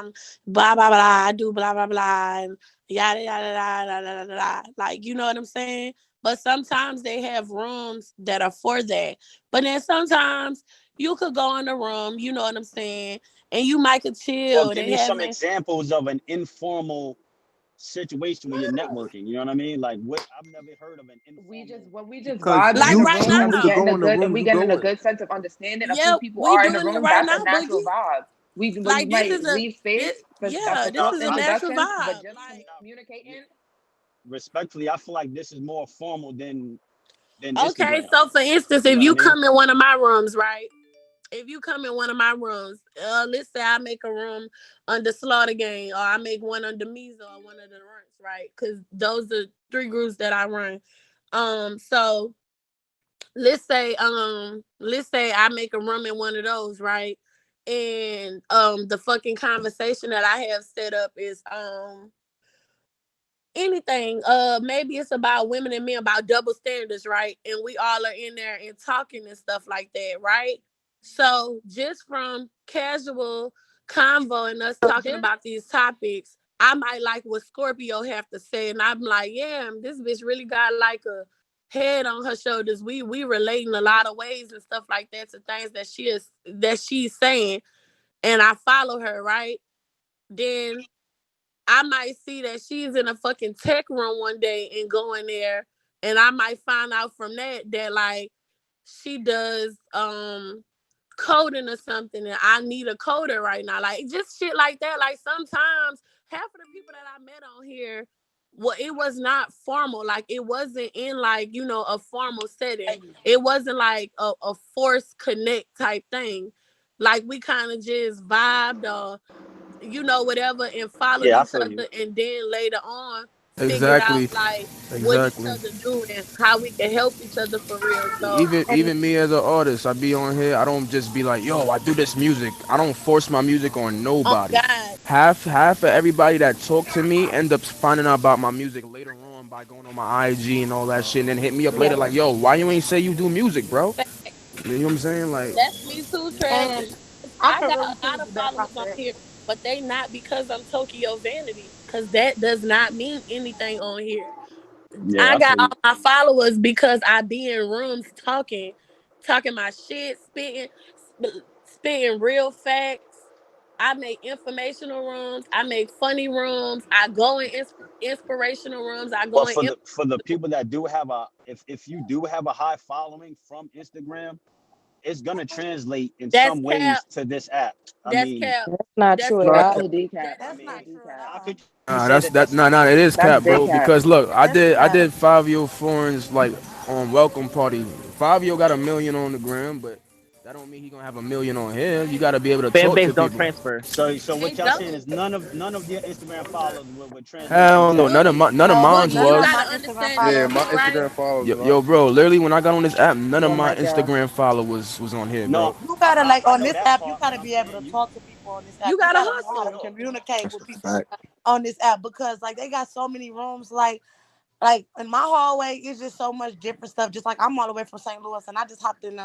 I'm blah blah blah. I do blah blah blah, and yada yada yada yada yada. Like, you know what I'm saying? But sometimes they have rooms that are for that. But then sometimes you could go in the room, you know what I'm saying, and you might could Or chill. give They me some having examples of an informal situation when you're networking. You know what I mean? Like what I've never heard of an informal. We just Because vibe in like you the right room now. and choose we to get in go a in the good and rooms we you get in go a in. good sense of understanding of who Yep, people we are in the doing it room. right That's a now, natural Boogie. vibe. We Like this might is a leave space this for that yeah, for this Now, is thoughts a and I natural productions, but vibe. just Like, communicating. respectfully, I feel like this is more formal than okay, Instagram. so for instance, You if know what I you mean? come in one of my rooms, right? If you come in one of my rooms, let's say I make a room under Slaughter Gang, or I make one under Mizo, or one of the runts, right? Because those are three groups that I run. So let's say I make a room in one of those, right? And the fucking conversation that I have set up is anything. Maybe it's about women and men, about double standards, right? And we all are in there and talking and stuff like that, right? So just from casual convo and us talking about these topics, I might like what Scorpio have to say, and I'm like, yeah, this bitch really got like a head on her shoulders. We relate in a lot of ways and stuff like that to things that she's saying, and I follow her, right? Then I might see that she's in a fucking tech room one day and go in there, and I might find out from that like she does coding or something, and I need a coder right now. Like just shit like that. Like sometimes half of the people that I met on here, well, it was not formal. Like it wasn't in like, a formal setting. It wasn't like a forced connect type thing. Like we kind of just vibed or whatever, and followed Yeah, I each feel you. other, and then later on figured out Exactly. like what each Exactly. other do and how we can help each other for real. So Even me as an artist, I be on here. I don't just be like, yo, I do this music. I don't force my music on on nobody. God, Half of everybody that talk to me end up finding out about my music later on by going on my IG and all that shit, and then hit me up yeah, later like, yo, why you ain't say you do music, bro? fact. You know what I'm saying? Like, That's me too, Trev. And And I I can got really a lot of piggyback followers off on that. here, but they not because I'm Tokyo Vanity, because that does not mean anything on here. Yeah, I I got feel all you. my followers because I be in rooms talking my shit, spitting real facts. I make informational rooms. I make funny rooms. I go in inspirational rooms. I go But in. for the people that do have a if you do have a high following from Instagram, it's gonna translate in That's some cap. ways to this app. I That's mean, cap. That's not That's true at cap. That's all. a decap. That's I That's cap. a mean, decap. how could you say nah, that that's that's not that. true? Nah, nah, it is That's cap, big bro. cap. Because look, I That's did I not. did Fabio Foreign's like welcome party. Fabio got 1 million on the gram, but that don't mean he gonna have 1 million on here. You gotta be able to Fan talk base to don't people. transfer. So They what y'all saying don't. is none of your Instagram followers would translate Hell no, into Boogie, none of No, mine's none you of was. my gotta Instagram understand this Yeah, followers my too, was. right? Instagram followers. Yo, bro, literally when I got on this app, none of Oh my my god. Instagram followers was on here, no. bro. You gotta like I on know this that app. You part, but gotta I'm be able saying to you talk to people on this app. You You gotta gotta know how for to hustle. sure. communicate That's with a people fact. on this app because like they got so many rooms. Like in my hallway, it's just so much different stuff. Just like I'm all the way from St. Louis, and I just hopped in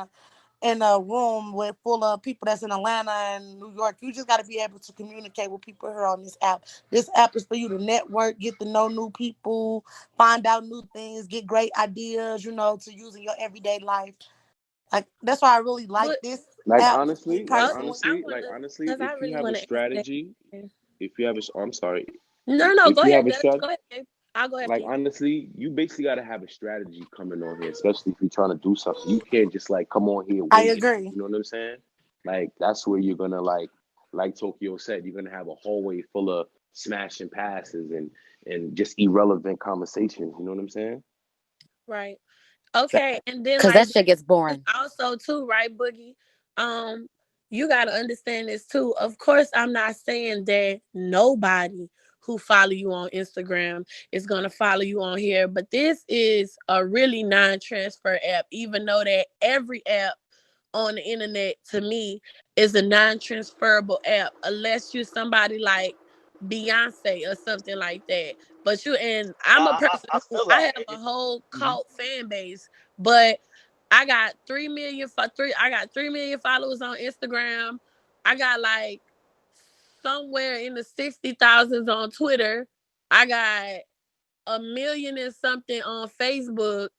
a room with full of people that's in Atlanta and New York. You just got to be able to communicate with people here on this app. This app is for you to network, get to know new people, find out new things, get great ideas, to use in your everyday life. Like that's why I really like But this Like app, me honestly, like okay, personally. I honestly, like wanna, honestly, because I if you really have a wanna ask that. strategy, if you have a, I'm sorry, No, no, if go you have ahead, a babe. strat, Go ahead, babe. I'll go like after you. honestly, you basically got to have a strategy coming on here, especially if you're trying to do something. You can't just like come on here I winging it. agree. You know what I'm saying? Like that's where you're gonna like Tokyo said, you're gonna have a hallway full of smashing passes and just irrelevant conversations. You know what I'm saying? Right. Okay, and then Cause like that shit gets boring. also too, right, Boogie? Um, you gotta understand this too. Of course, I'm not saying that nobody who follow you on Instagram is gonna follow you on here, but this is a really non-transfer app, even though that every app on the internet to me is a non-transferable app unless you're somebody like Beyonce or something like that. But Nah, I'm a person I who feel I that. have a whole Mhm. cult fan base, but I got 3 million followers on Instagram. I got like somewhere in the 60,000s on Twitter. I got a million and something on Facebook.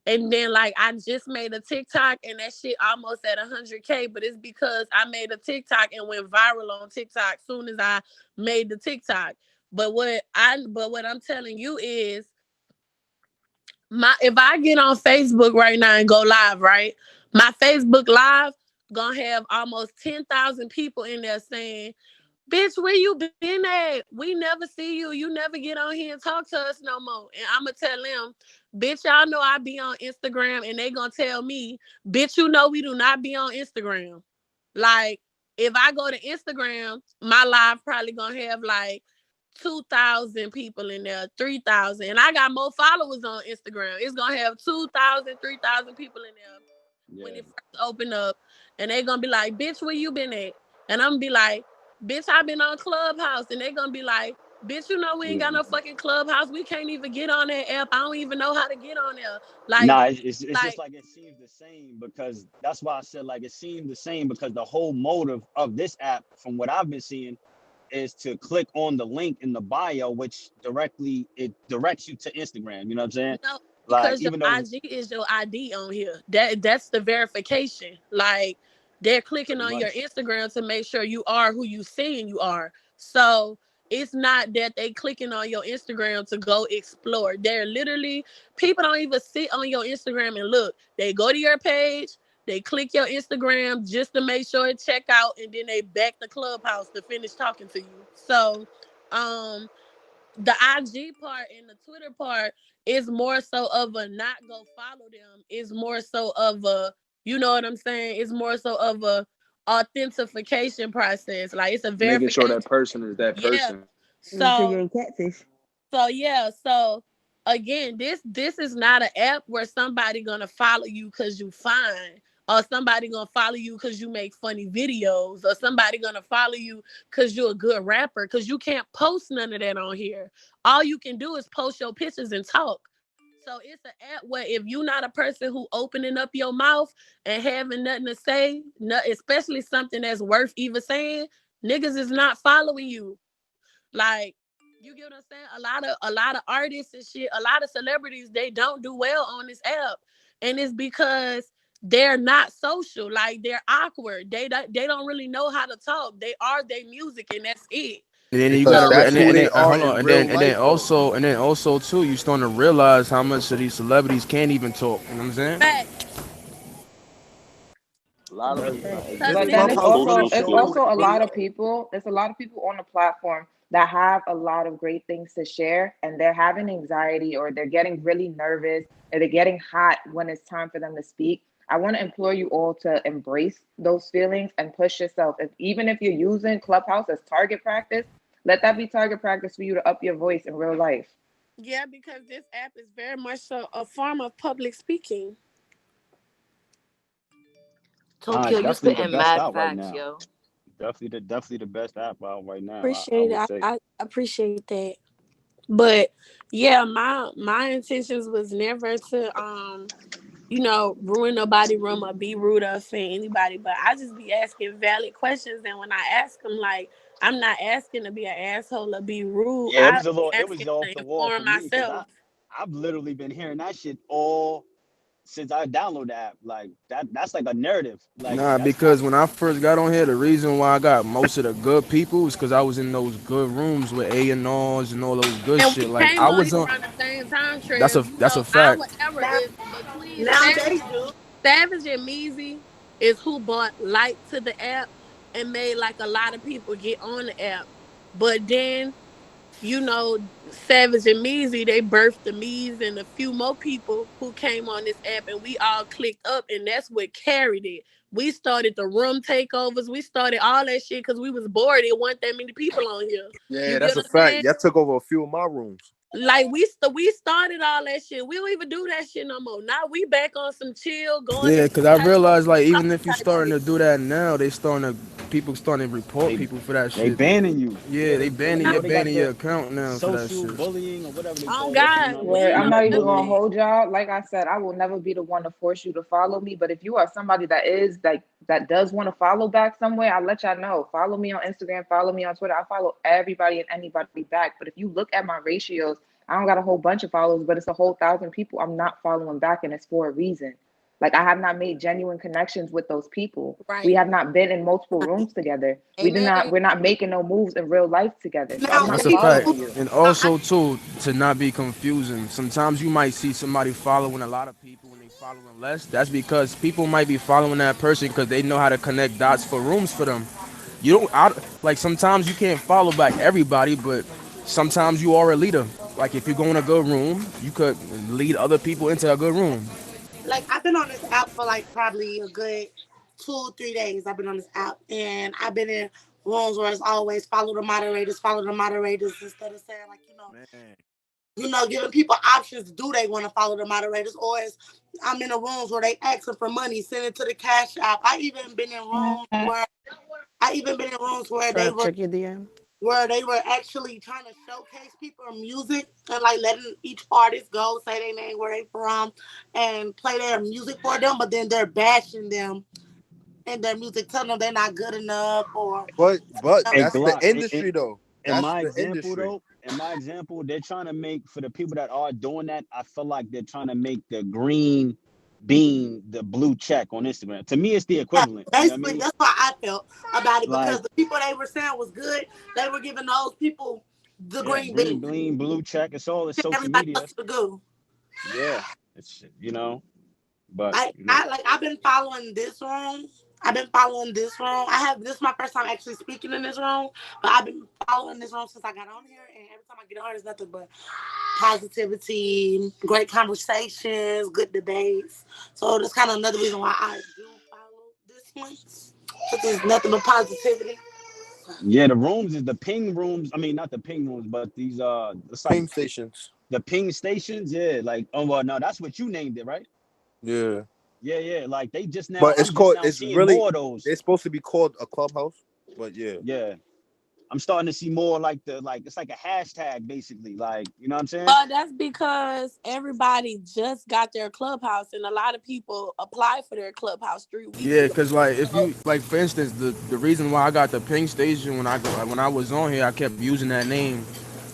And then like I just made a TikTok and that shit almost at 100K, but it's because I made a TikTok and went viral on TikTok soon as I made the TikTok. But what I'm telling you is if I get on Facebook right now and go live, right? My Facebook live gonna have almost 10,000 people in there saying, bitch, where you been at? We never see you. You never get on here and talk to us no more. And I'ma tell them, bitch, y'all know I be on Instagram, and they gonna tell me, bitch, you know we do not be on Instagram. Like, if I go to Instagram, my live probably gonna have like 2,000 people in there, 3,000. And I got more followers on Instagram. It's gonna have 2,000, 3,000 people in there when Yeah. it first open up, and they gonna be like, bitch, where you been at? And I'm gonna be like, bitch, I been on Clubhouse. And they gonna be like, bitch, you know we ain't got no fucking Clubhouse. We can't even get on that app. I don't even know how to get on there. Like, Nah, bitch, it's just like, like it seems the same because that's why I said like it seemed the same because the whole motive of this app, from what I've been seeing, is to click on the link in the bio, which directly it directs you to Instagram. You know what I'm saying? no, Like because your even though IG is your ID on here. That's the verification. Like, they're clicking pretty on your much, Instagram to make sure you are who you saying you are. So it's not that they clicking on your Instagram to go explore. They're literally, people don't even sit on your Instagram and look. They go to your page, they click your Instagram just to make sure it check out, and then they back the Clubhouse to finish talking to you. So um the IG part and the Twitter part is more so of a not go follow them. It's more so of a, you know what I'm saying? It's more so of a authentication process. Like, it's a Making sure verification. that person is that Yeah. person. Make sure you So ain't catfish. so again, this is not an app where somebody gonna follow you because you fine, or somebody gonna follow you because you make funny videos, or somebody gonna follow you because you're a good rapper. Because you can't post none of that on here. All you can do is post your pictures and talk. So it's an app where if you're not a person who opening up your mouth and having nothing to say, especially something that's worth even saying, niggas is not following you. Like, you get what I'm saying? A lot of artists and shit, a lot of celebrities, they don't do well on this app. And it's because they're not social. Like, they're awkward. They don't really know how to talk. They are their music, and that's it. And then you Because gotta, So that's who and they then are hold on, in real life, though. and then also too, you starting to realize how much of these celebrities can't even talk. You know what I'm saying? fact, A lot of but them, because This But even then the it's clubhouse also really social it's showing skills. also a really. lot of people. There's a lot of people on the platform that have a lot of great things to share, and they're having anxiety or they're getting really nervous or they're getting hot when it's time for them to speak. I want to implore you all to embrace those feelings and push yourself. Even if you're using Clubhouse as target practice, let that be target practice for you to up your voice in real life. yeah, because this app is very much so a form of public speaking. nah, Tokyo, it's you definitely the spitting best mad out right facts, now. yo. Definitely the best app out right now. I Appreciate it. would I, say. I appreciate that. But yeah, my intentions was never to ruin nobody room or be rude or offend anybody. But I just be asking valid questions, and when I ask them, like, I'm not asking to be an asshole or be rude. Yeah, I be it was asking off to the wall inform for me because myself. I've literally been hearing that shit all since I downloaded the app. Like that's like a narrative. Like Nah, that's not because when I first got on here, the reason why I got most of the good people is because I was in those good rooms with A&Rs and all those good And shit. we Like I came on was here on. around the same time, That's a Trev. fact. Our era Now, is between they do. Savage and Measy is who brought light to the app and made like a lot of people get on the app. But then, Savage and Measy, they birthed the Mees and a few more people who came on this app, and we all clicked up, and that's what carried it. We started the room takeovers. We started all that shit because we was bored. It wasn't that many people on here. Yeah, You get that's a what I'm fact. saying? Y'all took over a few of my rooms. Like, we started all that shit. We don't even do that shit no more. Now we back on some chill, going Yeah, into because I type realized like talking even if you type starting shit. to do that now, people starting to report they people for that they shit. banning you. Yeah, Yeah, they banning Yeah. they got your the account now for that social shit. bullying or whatever they On call it. You God, know, we Word. ain't I'm no not even doing gonna cyberbullying. that. hold y'all. Like I said, I will never be the one to force you to follow me. But if you are somebody that is like that does want to follow back somewhere, I'll let y'all know. Follow me on Instagram, follow me on Twitter. I follow everybody and anybody back. But if you look at my ratios, I don't got a whole bunch of followers, but it's a whole 1,000 people I'm not following back, and it's for a reason. Like, I have not made genuine connections with those people. We Right. have not been in multiple rooms together. Amen. We're not making no moves in real life together. So I'm Now, not That's a people, fact. following you. And I, also too, to not be confusing. Sometimes you might see somebody following a lot of people and they following less. That's because people might be following that person because they know how to connect dots for rooms for them. You don't like sometimes you can't follow back everybody, but sometimes you are a leader. Like if you go in a good room, you could lead other people into a good room. like I've been on this app for like probably a good 2 or 3 days. I've been on this app, and I've been in rooms where it's always follow the moderators instead of saying like Man. giving people options. Do they want to follow the moderators, or is I'm in the rooms where they asking for money, send it to the cash app. I even been in rooms where Try to check your DM. they were actually trying to showcase people music and like letting each artist go, say their name, where they from, and play their music for them. But then they're bashing them and their music, telling them they're not good enough or. But Hey, that's the Glock. industry though. In That's my the example industry. though, in my example, they're trying to make for the people that are doing that. I feel like they're trying to make the green bean the blue check on Instagram. To me, it's the Yeah, equivalent. You know what I basically, mean? that's why I felt about it, because Like, the people they were saying was good, they were giving those people the yeah, green green bean. bean, blue check. It's all it's social Everybody media. else to the goo. Yeah, it's but I've been following this room. I've been following this room. This is my first time actually speaking in this room, but I've been following this room since I got on here, and every time I get on here, it's nothing but positivity, great conversations, good debates. So that's kind of another reason why I do follow this one. Because there's nothing but positivity. yeah, the rooms is the ping rooms. I mean, not the ping rooms, but these it's like Ping stations. the ping stations. Yeah, like oh well, no, that's what you named it, right? Yeah. Yeah, yeah. Like they just now. But I'm just now it's seeing really more of those. it's supposed to be called a clubhouse. But yeah. Yeah, I'm starting to see more like it's like a hashtag basically. Like you know what I'm saying? But that's because everybody just got their clubhouse, and a lot of people applied for their clubhouse 3 weeks Yeah, ago. cause like if So, you like for instance the reason why I got the ping station when I was on here I kept using that name.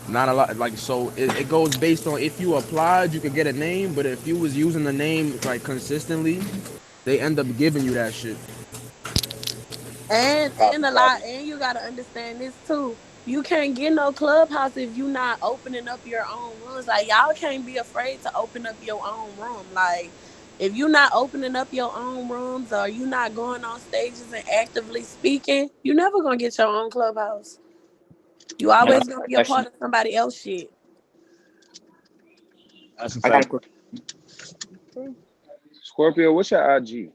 Not a lot like so it goes based on if you applied you could get a name, but if you was using the name like consistently, they end up giving you that shit. and a lot, and you gotta understand this too. You can't get no clubhouse if you not opening up your own rooms. Like y'all can't be afraid to open up your own room. Like if you not opening up your own rooms or you not going on stages and actively speaking, you never gonna get your own clubhouse. You I got always a gonna be a part question. of somebody else shit. That's a I got a fact. question. Scorpio, what's your IG?